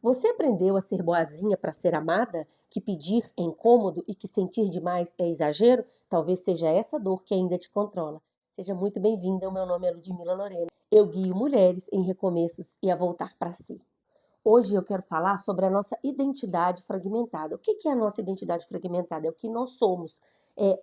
Você aprendeu a ser boazinha para ser amada? Que pedir é incômodo e que sentir demais é exagero? Talvez seja essa dor que ainda te controla. Seja muito bem-vinda, o meu nome é Ludmila Lorena. Eu guio mulheres em recomeços e a voltar para si. Hoje eu quero falar sobre a nossa identidade fragmentada. O que é a nossa identidade fragmentada? É o que nós somos,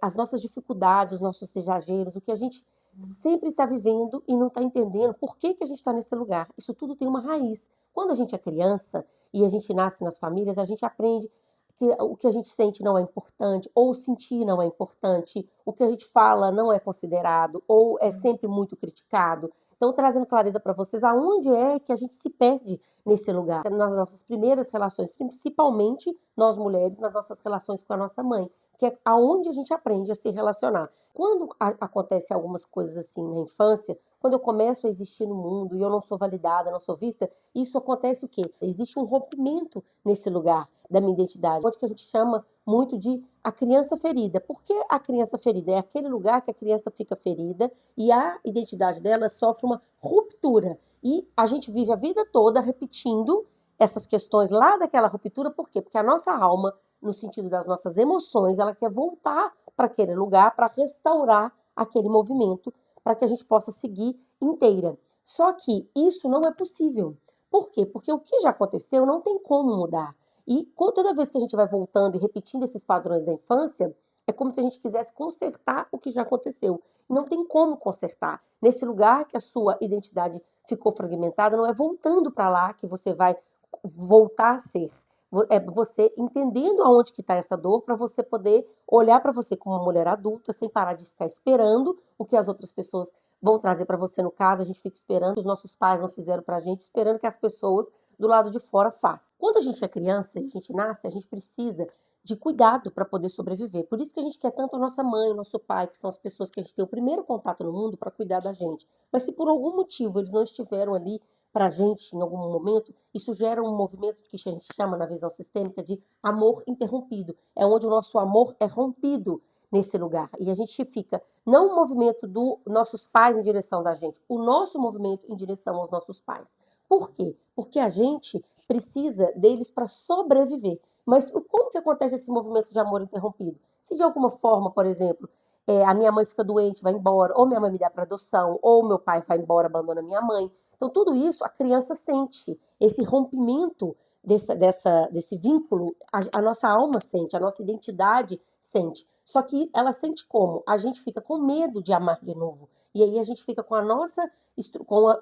as nossas dificuldades, os nossos exageros, o que a gente sempre está vivendo e não está entendendo por que a gente está nesse lugar. Isso tudo tem uma raiz. Quando a gente é criança e a gente nasce nas famílias, a gente aprende que o que a gente sente não é importante, ou sentir não é importante, o que a gente fala não é considerado, ou é sempre muito criticado. Então, trazendo clareza para vocês, aonde é que a gente se perde nesse lugar? Nas nossas primeiras relações, principalmente nós mulheres, nas nossas relações com a nossa mãe, que é aonde a gente aprende a se relacionar. Quando acontece algumas coisas assim na infância, quando eu começo a existir no mundo e eu não sou validada, não sou vista, isso acontece o quê? Existe um rompimento nesse lugar da minha identidade, onde que a gente chama muito de a criança ferida. Por que a criança ferida? É aquele lugar que a criança fica ferida e a identidade dela sofre uma ruptura. E a gente vive a vida toda repetindo essas questões lá daquela ruptura, por quê? Porque a nossa alma, no sentido das nossas emoções, ela quer voltar para aquele lugar, para restaurar aquele movimento, para que a gente possa seguir inteira. Só que isso não é possível. Por quê? Porque o que já aconteceu não tem como mudar. E toda vez que a gente vai voltando e repetindo esses padrões da infância, é como se a gente quisesse consertar o que já aconteceu. Não tem como consertar. Nesse lugar que a sua identidade ficou fragmentada, não é voltando para lá que você vai voltar a ser. É você entendendo aonde que está essa dor para você poder olhar para você como uma mulher adulta, sem parar de ficar esperando o que as outras pessoas vão trazer para você. No caso, a gente fica esperando, os nossos pais não fizeram para a gente, esperando que as pessoas do lado de fora façam. Quando a gente é criança e a gente nasce, a gente precisa de cuidado para poder sobreviver. Por isso que a gente quer tanto a nossa mãe, o nosso pai, que são as pessoas que a gente tem o primeiro contato no mundo para cuidar da gente. Mas se por algum motivo eles não estiveram ali para a gente em algum momento, isso gera um movimento que a gente chama na visão sistêmica de amor interrompido. É onde o nosso amor é rompido nesse lugar. E a gente fica, não o movimento dos nossos pais em direção da gente, o nosso movimento em direção aos nossos pais. Por quê? Porque a gente precisa deles para sobreviver. Mas como que acontece esse movimento de amor interrompido? Se de alguma forma, por exemplo, a minha mãe fica doente, vai embora, ou minha mãe me dá para adoção, ou meu pai vai embora, abandona minha mãe. Então, tudo isso a criança sente. Esse rompimento desse vínculo, a nossa alma sente, a nossa identidade sente. Só que ela sente como? A gente fica com medo de amar de novo. E aí a gente fica com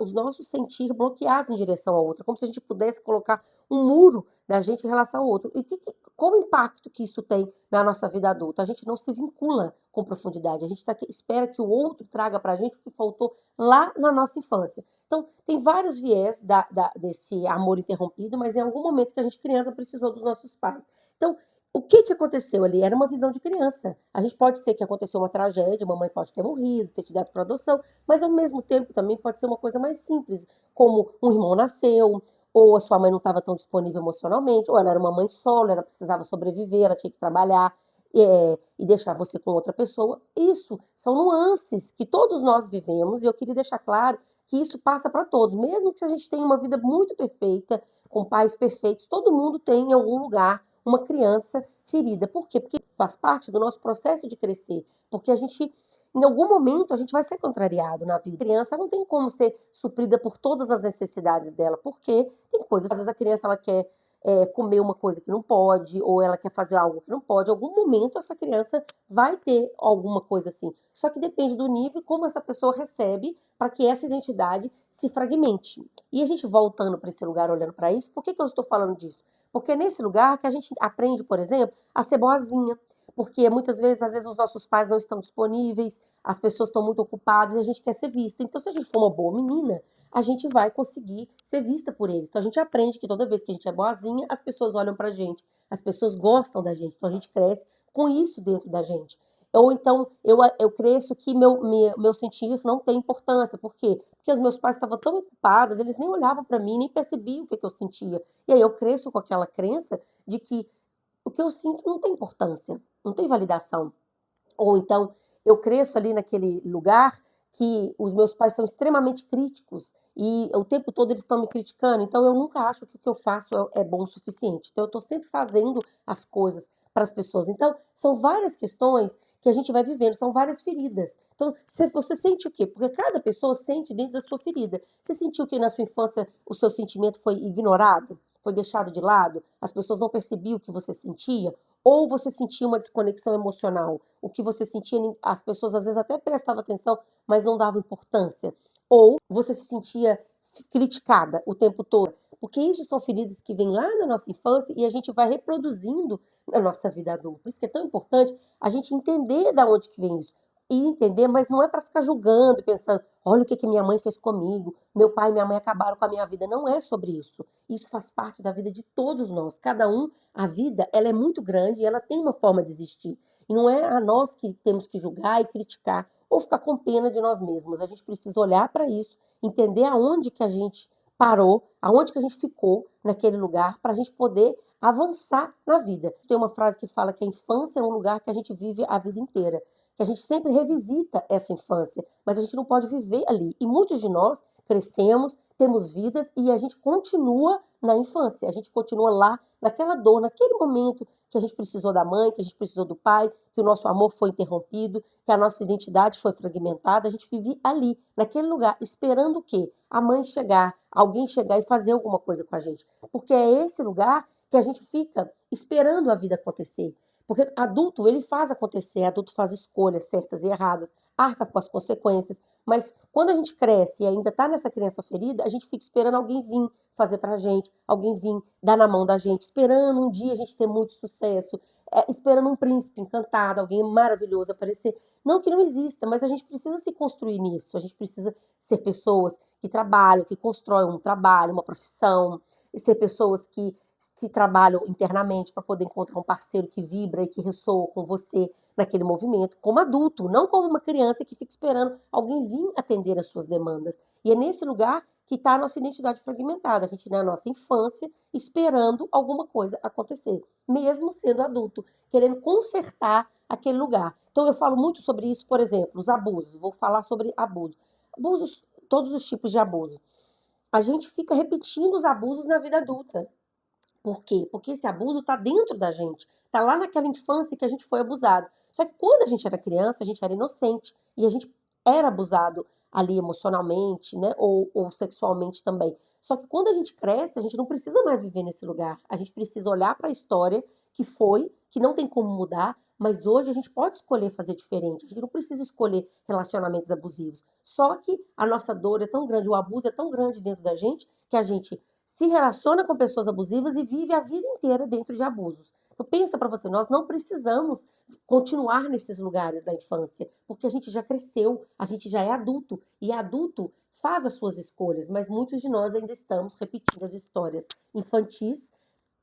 os nossos sentir bloqueados em direção ao outro, como se a gente pudesse colocar um muro da gente em relação ao outro. E qual o impacto que isso tem na nossa vida adulta? A gente não se vincula com profundidade, a gente espera que o outro traga para a gente o que faltou lá na nossa infância. Então, tem vários viés desse amor interrompido, mas em algum momento que a gente criança precisou dos nossos pais. Então, o que aconteceu ali? Era uma visão de criança. A gente pode ser que aconteceu uma tragédia, a mamãe pode ter morrido, ter te dado para adoção, mas ao mesmo tempo também pode ser uma coisa mais simples, como um irmão nasceu, ou a sua mãe não estava tão disponível emocionalmente, ou ela era uma mãe solo, ela precisava sobreviver, ela tinha que trabalhar e deixar você com outra pessoa. Isso são nuances que todos nós vivemos e eu queria deixar claro que isso passa para todos, mesmo que a gente tenha uma vida muito perfeita, com pais perfeitos, todo mundo tem em algum lugar uma criança ferida. Por quê? Porque faz parte do nosso processo de crescer. Porque em algum momento, a gente vai ser contrariado na vida. A criança não tem como ser suprida por todas as necessidades dela, porque tem coisas, às vezes a criança ela quer comer uma coisa que não pode, ou ela quer fazer algo que não pode. Em algum momento, essa criança vai ter alguma coisa assim. Só que depende do nível e como essa pessoa recebe para que essa identidade se fragmente. E a gente voltando para esse lugar, olhando para isso, por que eu estou falando disso? Porque é nesse lugar que a gente aprende, por exemplo, a ser boazinha. Porque muitas vezes, às vezes, os nossos pais não estão disponíveis, as pessoas estão muito ocupadas e a gente quer ser vista. Então, se a gente for uma boa menina, a gente vai conseguir ser vista por eles. Então, a gente aprende que toda vez que a gente é boazinha, as pessoas olham pra gente, as pessoas gostam da gente. Então, a gente cresce com isso dentro da gente. Ou então, eu cresço que meu sentir não tem importância. Por quê? Porque os meus pais estavam tão ocupados, eles nem olhavam para mim, nem percebiam o que eu sentia. E aí eu cresço com aquela crença de que o que eu sinto não tem importância, não tem validação. Ou então eu cresço ali naquele lugar que os meus pais são extremamente críticos e o tempo todo eles estão me criticando, então eu nunca acho que o que eu faço é bom o suficiente. Então eu estou sempre fazendo as coisas para as pessoas. Então são várias questões que a gente vai vivendo, são várias feridas. Então você sente o quê? Porque cada pessoa sente dentro da sua ferida. Você sentiu que na sua infância o seu sentimento foi ignorado? Foi deixado de lado? As pessoas não percebiam o que você sentia? Ou você sentia uma desconexão emocional? O que você sentia, as pessoas às vezes até prestavam atenção, mas não davam importância. Ou você se sentia criticada o tempo todo. Porque isso são feridas que vêm lá na nossa infância e a gente vai reproduzindo na nossa vida adulta. Por isso que é tão importante a gente entender da onde que vem isso. E entender, mas não é para ficar julgando e pensando, olha o que que minha mãe fez comigo, meu pai e minha mãe acabaram com a minha vida. Não é sobre isso. Isso faz parte da vida de todos nós. Cada um, a vida, ela é muito grande e ela tem uma forma de existir. E não é a nós que temos que julgar e criticar ou ficar com pena de nós mesmos. A gente precisa olhar para isso, entender aonde que a gente parou, aonde que a gente ficou naquele lugar, para a gente poder avançar na vida. Tem uma frase que fala que a infância é um lugar que a gente vive a vida inteira, que a gente sempre revisita essa infância, mas a gente não pode viver ali. E muitos de nós crescemos, temos vidas e a gente continua na infância, a gente continua lá, naquela dor, naquele momento que a gente precisou da mãe, que a gente precisou do pai, que o nosso amor foi interrompido, que a nossa identidade foi fragmentada, a gente vive ali, naquele lugar, esperando o quê? A mãe chegar, alguém chegar e fazer alguma coisa com a gente. Porque é esse lugar que a gente fica esperando a vida acontecer. Porque adulto, ele faz acontecer, adulto faz escolhas certas e erradas, arca com as consequências, mas quando a gente cresce e ainda está nessa criança ferida, a gente fica esperando alguém vir fazer pra gente, alguém vir dar na mão da gente, esperando um dia a gente ter muito sucesso, esperando um príncipe encantado, alguém maravilhoso aparecer. Não que não exista, mas a gente precisa se construir nisso, a gente precisa ser pessoas que trabalham, que constroem um trabalho, uma profissão, e ser pessoas que se trabalham internamente para poder encontrar um parceiro que vibra e que ressoa com você naquele movimento, como adulto, não como uma criança que fica esperando alguém vir atender as suas demandas. E é nesse lugar que está a nossa identidade fragmentada, a gente na nossa infância esperando alguma coisa acontecer, mesmo sendo adulto, querendo consertar aquele lugar. Então eu falo muito sobre isso, por exemplo, os abusos. Vou falar sobre abuso. Abusos, todos os tipos de abuso. A gente fica repetindo os abusos na vida adulta. Por quê? Porque esse abuso está dentro da gente, está lá naquela infância que a gente foi abusado. Só que quando a gente era criança, a gente era inocente e a gente era abusado ali emocionalmente, né? Ou sexualmente também. Só que quando a gente cresce, a gente não precisa mais viver nesse lugar. A gente precisa olhar para a história que foi, que não tem como mudar, mas hoje a gente pode escolher fazer diferente. A gente não precisa escolher relacionamentos abusivos. Só que a nossa dor é tão grande, o abuso é tão grande dentro da gente que a gente se relaciona com pessoas abusivas e vive a vida inteira dentro de abusos. Então pensa para você, nós não precisamos continuar nesses lugares da infância, porque a gente já cresceu, a gente já é adulto, e adulto faz as suas escolhas, mas muitos de nós ainda estamos repetindo as histórias infantis,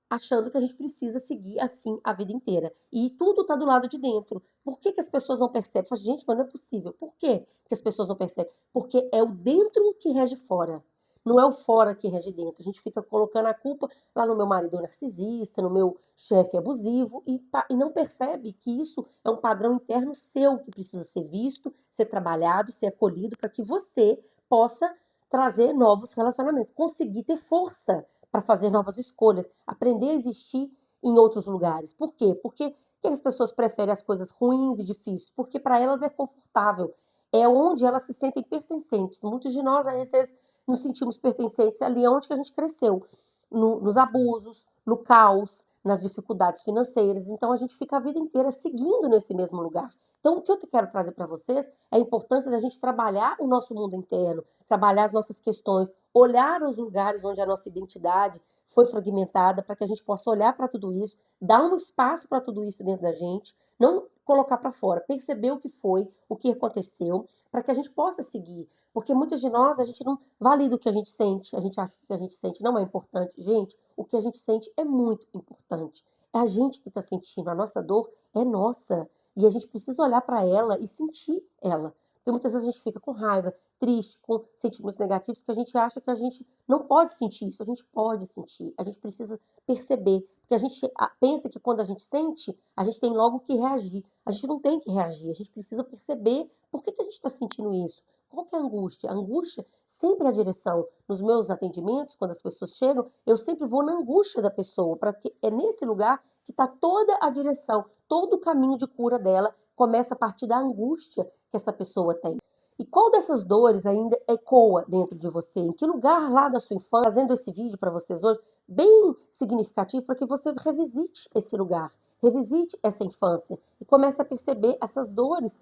achando que a gente precisa seguir assim a vida inteira. E tudo está do lado de dentro. Por que que as pessoas não percebem? Fala, gente, mas não é possível. Por que que as pessoas não percebem? Porque é o dentro que rege fora. Não é o fora que rege dentro. A gente fica colocando a culpa lá no meu marido narcisista, no meu chefe abusivo, e não percebe que isso é um padrão interno seu que precisa ser visto, ser trabalhado, ser acolhido, para que você possa trazer novos relacionamentos, conseguir ter força para fazer novas escolhas, aprender a existir em outros lugares. Por quê? Porque que as pessoas preferem as coisas ruins e difíceis? Porque para elas é confortável, é onde elas se sentem pertencentes. Muitos de nós, às vezes, nos sentimos pertencentes ali onde que a gente cresceu, nos abusos, no caos, nas dificuldades financeiras. Então a gente fica a vida inteira seguindo nesse mesmo lugar. Então o que eu quero trazer para vocês é a importância da gente trabalhar o nosso mundo interno, trabalhar as nossas questões, olhar os lugares onde a nossa identidade foi fragmentada, para que a gente possa olhar para tudo isso, dar um espaço para tudo isso dentro da gente, não colocar para fora, perceber o que foi, o que aconteceu, para que a gente possa seguir. Porque muitas de nós, a gente não valida o que a gente sente, a gente acha que o que a gente sente não é importante. Gente, o que a gente sente é muito importante. É a gente que está sentindo, a nossa dor é nossa. E a gente precisa olhar para ela e sentir ela. Porque muitas vezes a gente fica com raiva, triste, com sentimentos negativos, que a gente acha que a gente não pode sentir isso. A gente pode sentir, a gente precisa perceber. Porque a gente pensa que quando a gente sente, a gente tem logo que reagir. A gente não tem que reagir, a gente precisa perceber por que que a gente está sentindo isso. Qual que é a angústia? A angústia sempre é a direção. Nos meus atendimentos, quando as pessoas chegam, eu sempre vou na angústia da pessoa, porque é nesse lugar que está toda a direção, todo o caminho de cura dela começa a partir da angústia que essa pessoa tem. E qual dessas dores ainda ecoa dentro de você? Em que lugar lá da sua infância, fazendo esse vídeo para vocês hoje, bem significativo para que você revisite esse lugar, revisite essa infância e comece a perceber essas dores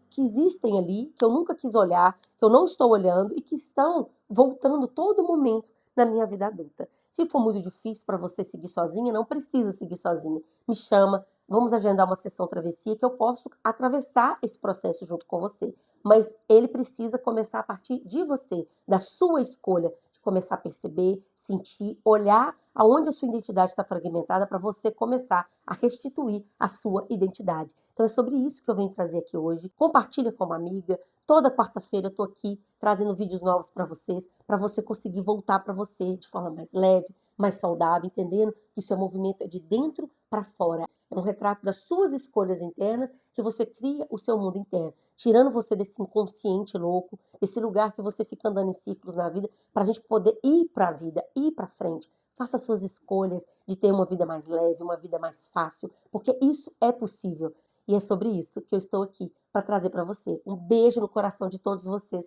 que existem ali, que eu nunca quis olhar, que eu não estou olhando e que estão voltando todo momento na minha vida adulta. Se for muito difícil para você seguir sozinha, não precisa seguir sozinha. Me chama, vamos agendar uma sessão travessia que eu posso atravessar esse processo junto com você. Mas ele precisa começar a partir de você, da sua escolha, de começar a perceber, sentir, olhar aonde a sua identidade está fragmentada para você começar a restituir a sua identidade. Então é sobre isso que eu venho trazer aqui hoje. Compartilha com uma amiga. Toda quarta-feira eu estou aqui trazendo vídeos novos para você conseguir voltar para você de forma mais leve, mais saudável, entendendo que o seu movimento é de dentro para fora. É um retrato das suas escolhas internas que você cria o seu mundo interno, tirando você desse inconsciente louco, desse lugar que você fica andando em ciclos na vida, para a gente poder ir para a vida, ir para frente. Faça suas escolhas de ter uma vida mais leve, uma vida mais fácil, porque isso é possível. E é sobre isso que eu estou aqui para trazer para você. Um beijo no coração de todos vocês.